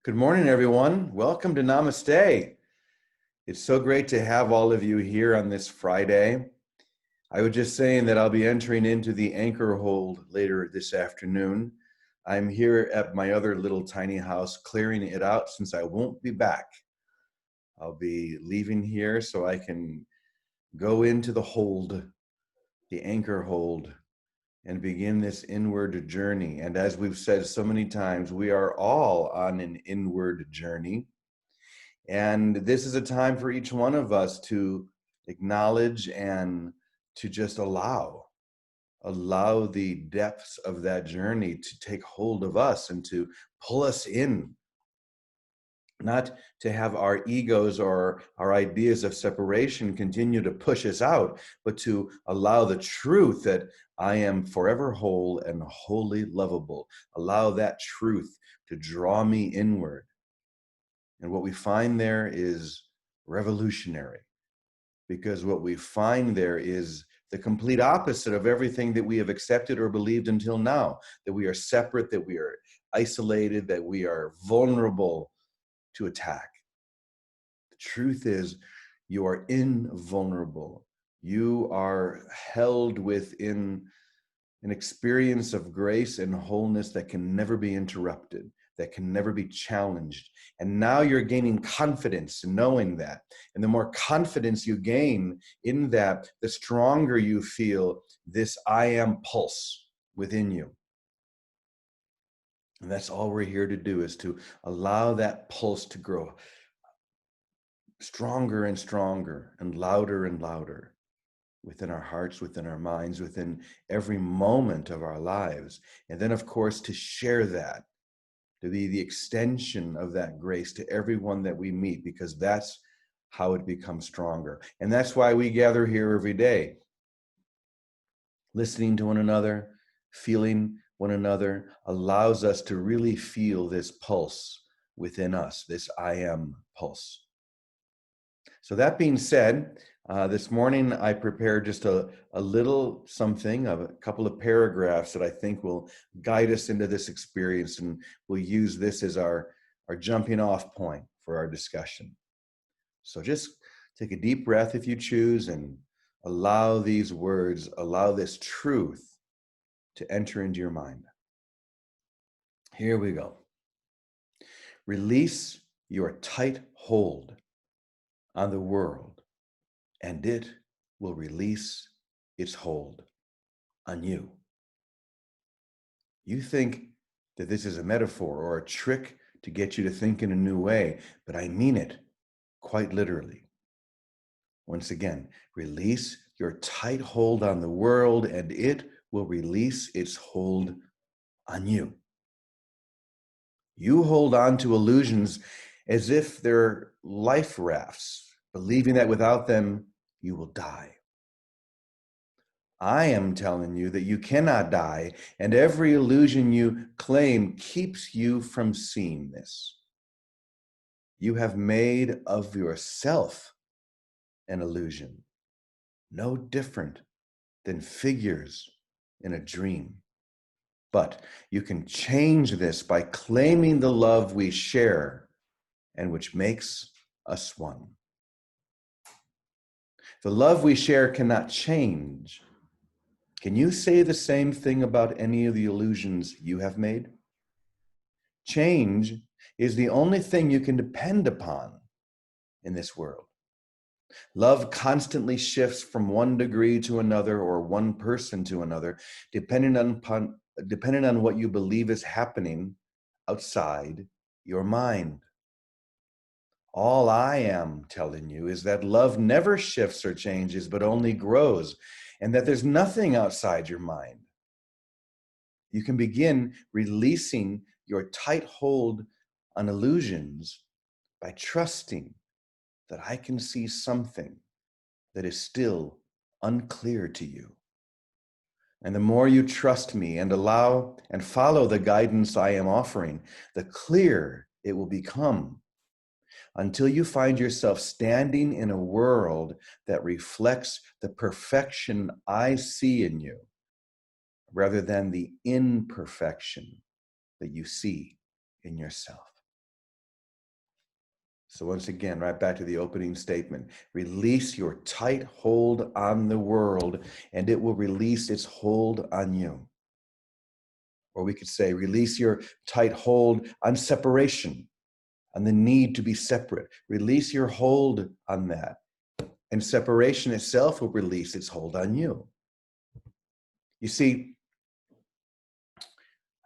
Good morning, everyone. Welcome to Namaste. It's so great to have all of you here on this Friday. I was just saying that I'll be entering into the anchor hold later this afternoon. I'm here at my other little tiny house, clearing it out since I won't be back. I'll be leaving here so I can go into the hold, the anchor hold, and begin this inward journey. And as we've said so many times, we are all on an inward journey. And this is a time for each one of us to acknowledge and to just allow the depths of that journey to take hold of us and to pull us in, not to have our egos or our ideas of separation continue to push us out, but to allow the truth that I am forever whole and wholly lovable. Allow that truth to draw me inward. And what we find there is revolutionary, because what we find there is the complete opposite of everything that we have accepted or believed until now, that we are separate, that we are isolated, that we are vulnerable to attack. The truth is, you are invulnerable. You are held within an experience of grace and wholeness that can never be interrupted, that can never be challenged. And now you're gaining confidence in knowing that. And the more confidence you gain in that, the stronger you feel this I am pulse within you. And that's all we're here to do, is to allow that pulse to grow stronger and stronger and louder within our hearts, within our minds, within every moment of our lives. And then, of course, to share that, to be the extension of that grace to everyone that we meet, because that's how it becomes stronger. And that's why we gather here every day, listening to one another, feeling one another, allows us to really feel this pulse within us, this I am pulse. So that being said, this morning I prepared just a little something, of a couple of paragraphs that I think will guide us into this experience, and we'll use this as our jumping off point for our discussion. So just take a deep breath if you choose, and allow these words, allow this truth to enter into your mind. Here we go. Release your tight hold on the world, and it will release its hold on you. You think that this is a metaphor or a trick to get you to think in a new way, but I mean it quite literally. Once again, release your tight hold on the world, and it will release its hold on you. You hold on to illusions as if they're life rafts, believing that without them, you will die. I am telling you that you cannot die, and every illusion you claim keeps you from seeing this. You have made of yourself an illusion, no different than figures in a dream. But you can change this by claiming the love we share and which makes us one. The love we share cannot change. Can you say the same thing about any of the illusions you have made? Change is the only thing you can depend upon in this world. Love constantly shifts from one degree to another, or one person to another, depending on what you believe is happening outside your mind. All I am telling you is that love never shifts or changes, but only grows, and that there's nothing outside your mind. You can begin releasing your tight hold on illusions by trusting that I can see something that is still unclear to you. And the more you trust me and allow and follow the guidance I am offering, the clearer it will become, until you find yourself standing in a world that reflects the perfection I see in you, rather than the imperfection that you see in yourself. So once again, right back to the opening statement, release your tight hold on the world and it will release its hold on you. Or we could say, release your tight hold on separation, on the need to be separate. Release your hold on that. And separation itself will release its hold on you. You see,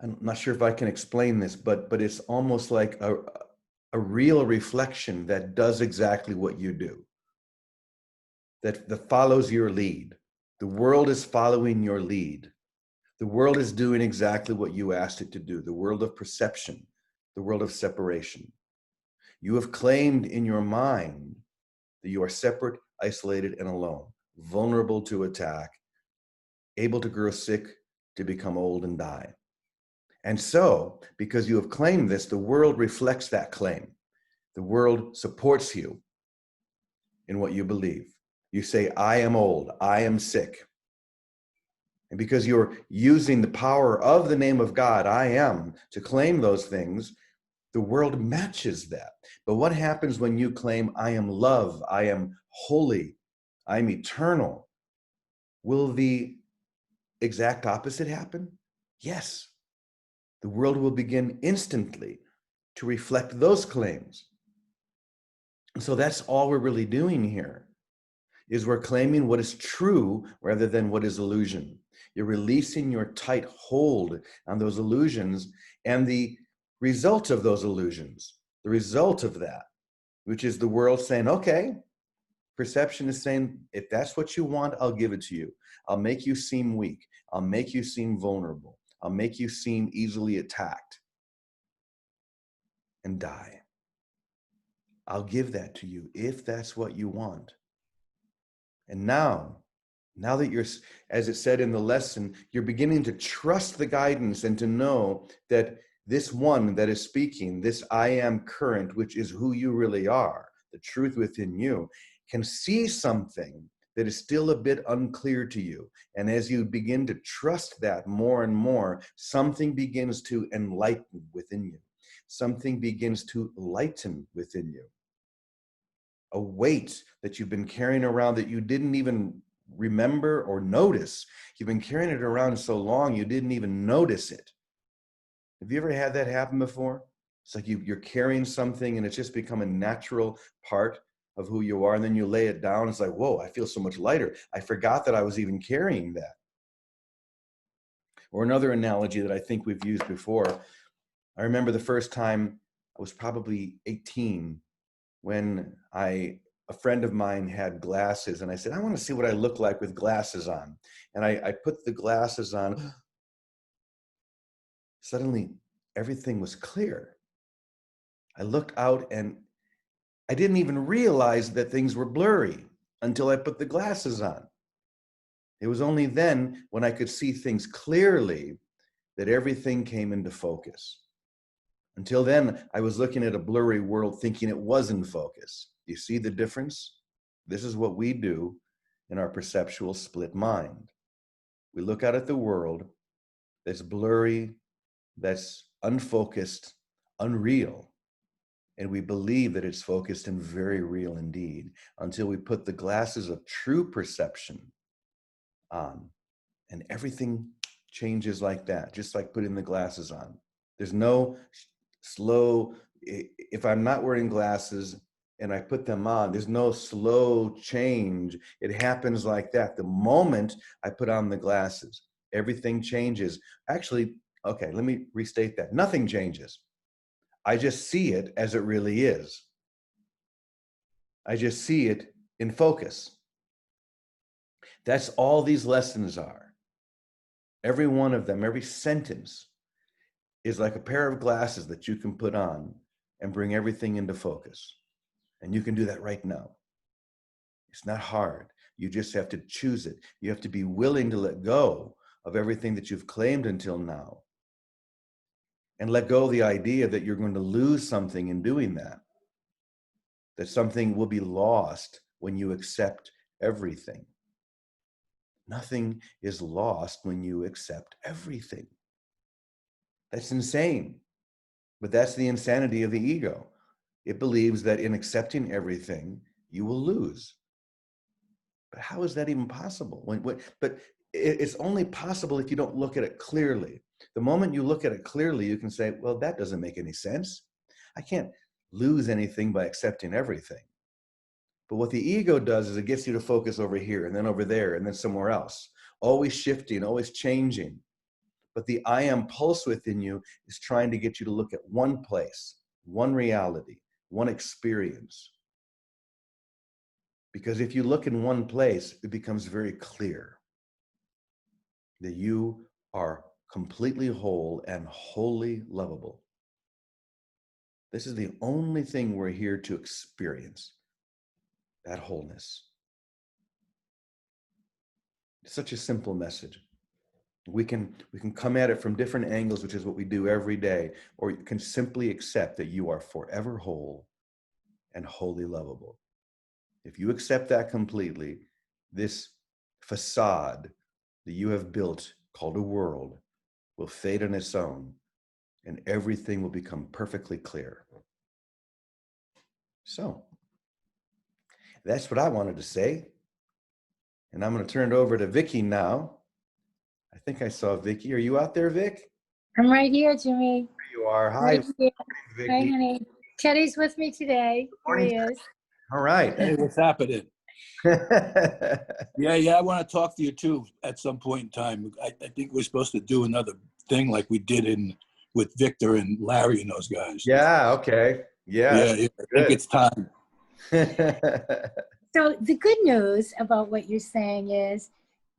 I'm not sure if I can explain this, but it's almost like a real reflection that does exactly what you do, that follows your lead. The world is following your lead. The world is doing exactly what you asked it to do, the world of perception, the world of separation. You have claimed in your mind that you are separate, isolated, and alone, vulnerable to attack, able to grow sick, to become old and die. And so, because you have claimed this, the world reflects that claim. The world supports you in what you believe. You say, I am old, I am sick. And because you're using the power of the name of God, I am, to claim those things, the world matches that. But what happens when you claim, I am love, I am holy, I am eternal? Will the exact opposite happen? Yes. The world will begin instantly to reflect those claims. So that's all we're really doing here, is we're claiming what is true rather than what is illusion. You're releasing your tight hold on those illusions and the result of those illusions, the result of that, which is the world saying, okay, perception is saying, if that's what you want, I'll give it to you. I'll make you seem weak. I'll make you seem vulnerable. I'll make you seem easily attacked and die. I'll give that to you if that's what you want. And now that you're, as it said in the lesson, you're beginning to trust the guidance and to know that this one that is speaking, this I am current, which is who you really are, the truth within you, can see something that is still a bit unclear to you. And as you begin to trust that more and more, something begins to enlighten within you. Something begins to lighten within you. A weight that you've been carrying around that you didn't even remember or notice. You've been carrying it around so long you didn't even notice it. Have you ever had that happen before? It's like you're carrying something and it's just become a natural part of who you are, and then you lay it down. It's like, whoa, I feel so much lighter. I forgot that I was even carrying that. Or another analogy that I think we've used before. I remember the first time I was probably 18 when a friend of mine had glasses, and I said, I want to see what I look like with glasses on. And I put the glasses on. Suddenly, everything was clear. I looked out and I didn't even realize that things were blurry until I put the glasses on. It was only then when I could see things clearly that everything came into focus. Until then, I was looking at a blurry world thinking it was in focus. You see the difference? This is what we do in our perceptual split mind. We look out at the world that's blurry, that's unfocused, unreal, and we believe that it's focused and very real indeed, until we put the glasses of true perception on, and everything changes like that, just like putting the glasses on. There's no slow, if I'm not wearing glasses and I put them on, there's no slow change. It happens like that. The moment I put on the glasses, everything changes. Actually, okay, let me restate that. Nothing changes. I just see it as it really is. I just see it in focus. That's all these lessons are. Every one of them, every sentence is like a pair of glasses that you can put on and bring everything into focus. And you can do that right now. It's not hard. You just have to choose it. You have to be willing to let go of everything that you've claimed until now. And let go of the idea that you're going to lose something in doing that. That something will be lost when you accept everything. Nothing is lost when you accept everything. That's insane. But that's the insanity of the ego. It believes that in accepting everything, you will lose. But how is that even possible? But it's only possible if you don't look at it clearly. The moment you look at it clearly, you can say, well, that doesn't make any sense. I can't lose anything by accepting everything. But what the ego does is it gets you to focus over here and then over there and then somewhere else, always shifting, always changing. But the I am pulse within you is trying to get you to look at one place, one reality, one experience. Because if you look in one place, it becomes very clear that you are completely whole and wholly lovable. This is the only thing we're here to experience, that wholeness. It's such a simple message. We can come at it from different angles, which is what we do every day, or you can simply accept that you are forever whole and wholly lovable. If you accept that completely, this facade that you have built called a world will fade on its own, and everything will become perfectly clear. So that's what I wanted to say. And I'm going to turn it over to Vicky now. I think I saw Vicky. Are you out there, Vic? I'm right here, Jimmy. There you are. Hi, Right here. Vicky. Hi, honey. Teddy's with me today. Here he is. All right. Hey, what's happening? Yeah, I want to talk to you too at some point in time. I think we're supposed to do another thing like we did with Victor and Larry and those guys. Yeah, okay. Yeah, I think it's time. So the good news about what you're saying is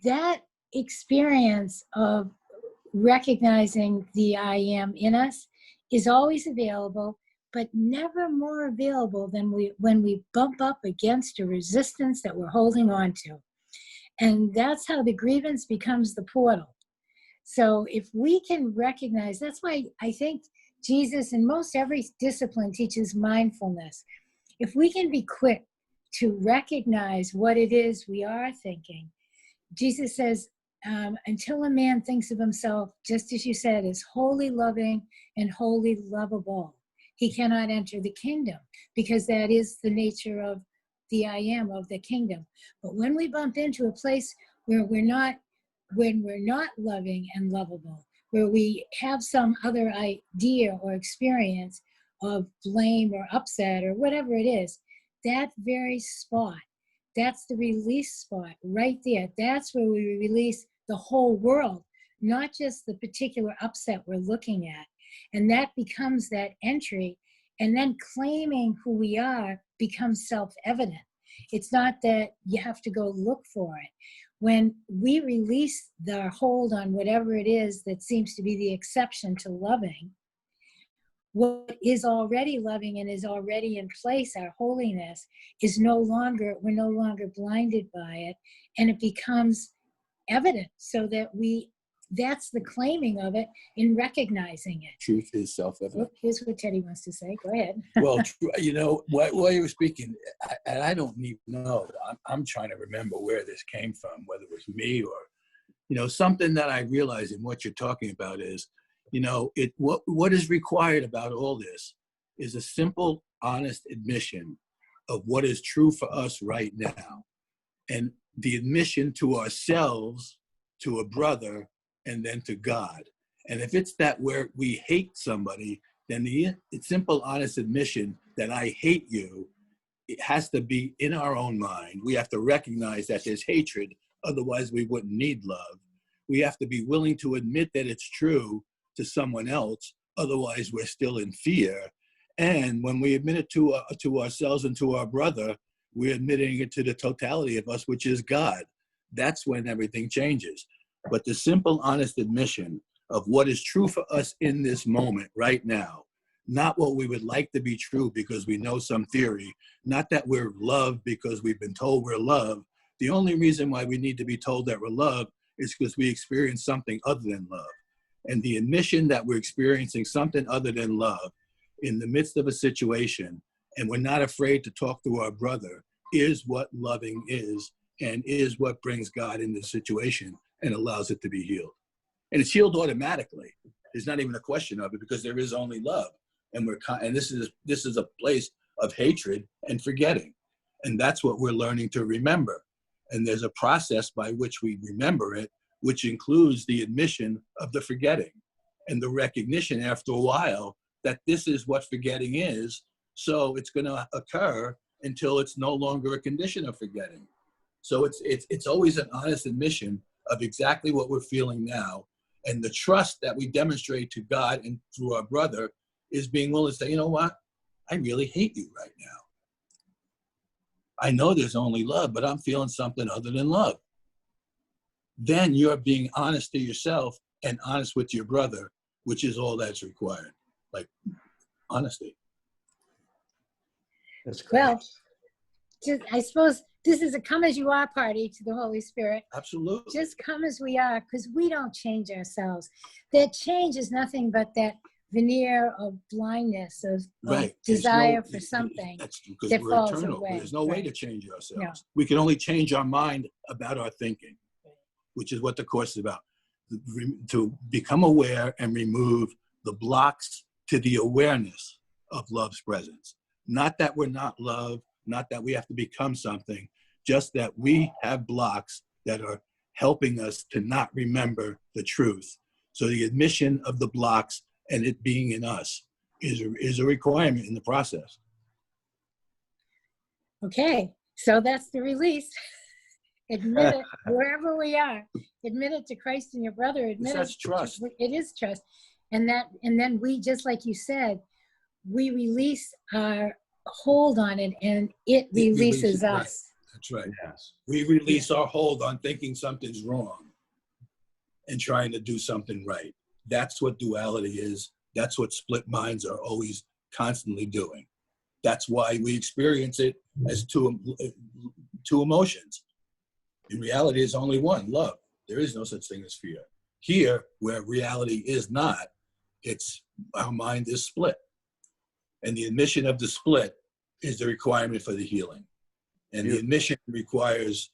that experience of recognizing the I am in us is always available, but never more available than when we bump up against a resistance that we're holding on to. And that's how the grievance becomes the portal. So if we can recognize, that's why I think Jesus in most every discipline teaches mindfulness. If we can be quick to recognize what it is we are thinking, Jesus says, until a man thinks of himself, just as you said, as wholly loving and wholly lovable, he cannot enter the kingdom, because that is the nature of the I am of the kingdom. But when we bump into a place where when we're not loving and lovable, where we have some other idea or experience of blame or upset or whatever it is, that very spot, that's the release spot right there. That's where we release the whole world, not just the particular upset we're looking at. And that becomes that entry. And then claiming who we are becomes self-evident. It's not that you have to go look for it. When we release the hold on whatever it is that seems to be the exception to loving, what is already loving and is already in place, our holiness, we're no longer blinded by it, and it becomes evident, so that that's the claiming of it in recognizing it. Truth is self-evident. Here's what Teddy wants to say. Go ahead. Well, while you were speaking, and I don't even know, I'm trying to remember where this came from, whether it was me or, something that I realize in what you're talking about is, what is required about all this is a simple, honest admission of what is true for us right now. And the admission to ourselves, to a brother, and then to God. And if it's that where we hate somebody, then the simple, honest admission that I hate you, it has to be in our own mind. We have to recognize that there's hatred, otherwise we wouldn't need love. We have to be willing to admit that it's true to someone else, otherwise we're still in fear. And when we admit it to ourselves and to our brother, we're admitting it to the totality of us, which is God. That's when everything changes. But the simple, honest admission of what is true for us in this moment right now, not what we would like to be true because we know some theory, not that we're loved because we've been told we're loved. The only reason why we need to be told that we're loved is because we experience something other than love. And the admission that we're experiencing something other than love in the midst of a situation, and we're not afraid to talk to our brother, is what loving is, and is what brings God in the situation and allows it to be healed. And it's healed automatically. There's not even a question of it, because there is only love. and this is a place of hatred and forgetting. And that's what we're learning to remember. And there's a process by which we remember it, which includes the admission of the forgetting and the recognition after a while that this is what forgetting is. So it's going to occur until it's no longer a condition of forgetting. So it's always an honest admission of exactly what we're feeling now. And the trust that we demonstrate to God and through our brother is being willing to say, you know what? I really hate you right now. I know there's only love, but I'm feeling something other than love. Then you're being honest to yourself and honest with your brother, which is all that's required. Like honesty. That's great. Well, I suppose this is a come as you are party to the Holy Spirit. Absolutely. Just come as we are, because we don't change ourselves. That change is nothing but that veneer of blindness, of desire for something. That's because that we're falls eternal. away. There's no way Right. to change ourselves. No. We can only change our mind about our thinking, which is what the Course is about. To become aware and remove the blocks to the awareness of love's presence. Not that we're not love, not that we have to become something, just that we have blocks that are helping us to not remember the truth. So the admission of the blocks and it being in us is a requirement in the process. Okay, so that's the release. Admit it wherever we are. Admit it to Christ and your brother. Admit That's it. trust. It is trust, and then we, just like you said, we release our hold on it, and it releases us. Right. That's right. Yes. We release our hold on thinking something's wrong and trying to do something right. That's what duality is. That's what split minds are always constantly doing. That's why we experience it as two emotions. In reality, it's only one, love. There is no such thing as fear. Here, where reality is not, it's our mind is split. And the admission of the split is the requirement for the healing. And the admission requires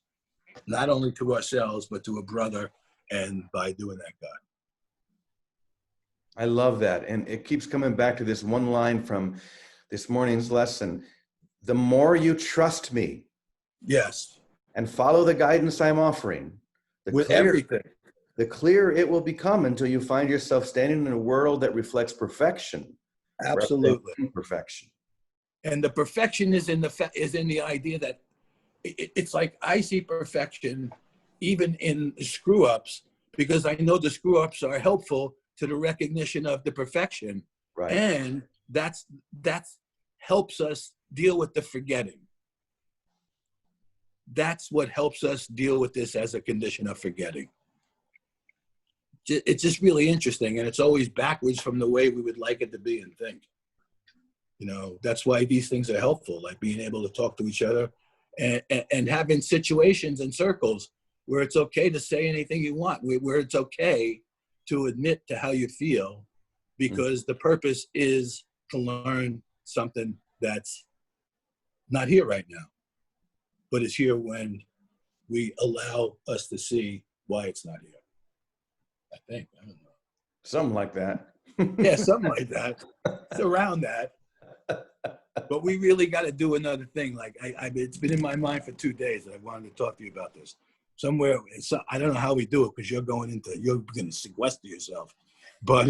not only to ourselves, but to a brother, and by doing that, God. I love that. And it keeps coming back to this one line from this morning's lesson. The more you trust me, Yes. and follow the guidance I'm offering, With everything. the clearer it will become until you find yourself standing in a world that reflects perfection. Absolutely. Perfection. And the perfection is in the idea that it's like I see perfection even in screw ups, because I know the screw ups are helpful to the recognition of the perfection. Right. And that's helps us deal with the forgetting. That's what helps us deal with this as a condition of forgetting. It's just really interesting, and it's always backwards from the way we would like it to be and think. You know, that's why these things are helpful, like being able to talk to each other and having situations and circles where it's okay to say anything you want, where it's okay to admit to how you feel, because the purpose is to learn something that's not here right now, but it's here when we allow us to see why it's not here. I think, I don't know. Something like that. Yeah, something like that. It's around that. But we really got to do another thing. Like it's been in my mind for 2 days that I wanted to talk to you about this. Somewhere, I don't know how we do it, because you're going to sequester yourself. But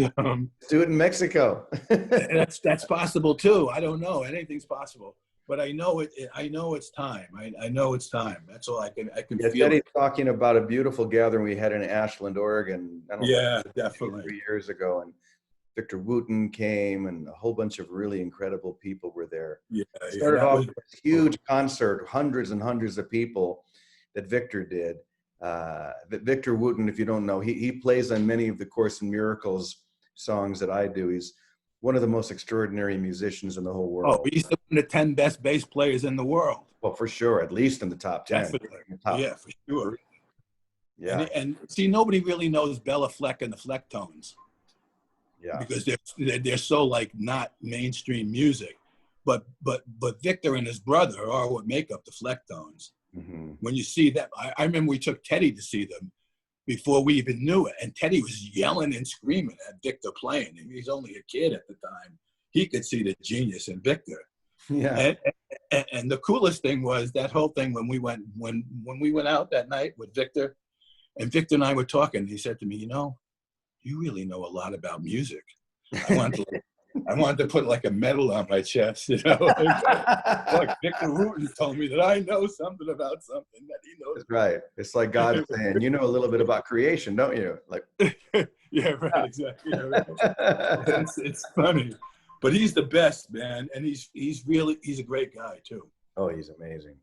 do it in Mexico. that's possible too. I don't know. Anything's possible. But I know it. I know it's time. I know it's time. That's all I can Yeah, feel. Teddy's talking about a beautiful gathering we had in Ashland, Oregon. I don't know, definitely. 3 years ago, and Victor Wooten came, and a whole bunch of really incredible people were there. Started off with this huge concert, hundreds and hundreds of people that Victor did. Victor Wooten, if you don't know, he plays on many of the Course in Miracles songs that I do. He's one of the most extraordinary musicians in the whole world. Oh, he's one of the 10 best bass players in the world. Well, for sure, at least in the top 10. Definitely. Top. Yeah, for sure. Yeah. And see, nobody really knows Bella Fleck and the Flecktones. Yeah. Because they're so like not mainstream music. But Victor and his brother are what make up the Flecktones. Mm-hmm. When you see that, I remember we took Teddy to see them before we even knew it. And Teddy was yelling and screaming at Victor playing. And he's only a kid at the time. he could see the genius in Victor. Yeah. And the coolest thing was that whole thing when we went out that night with Victor, and Victor and I were talking. He said to me, you really know a lot about music. I wanted to put like a medal on my chest, like Victor Wooten told me that I know something about something that he knows. That's right. It's like God saying, you know a little bit about creation, don't you? Like, yeah, right, exactly. Yeah, right. It's funny, but he's the best, man, and he's a great guy too. Oh, he's amazing.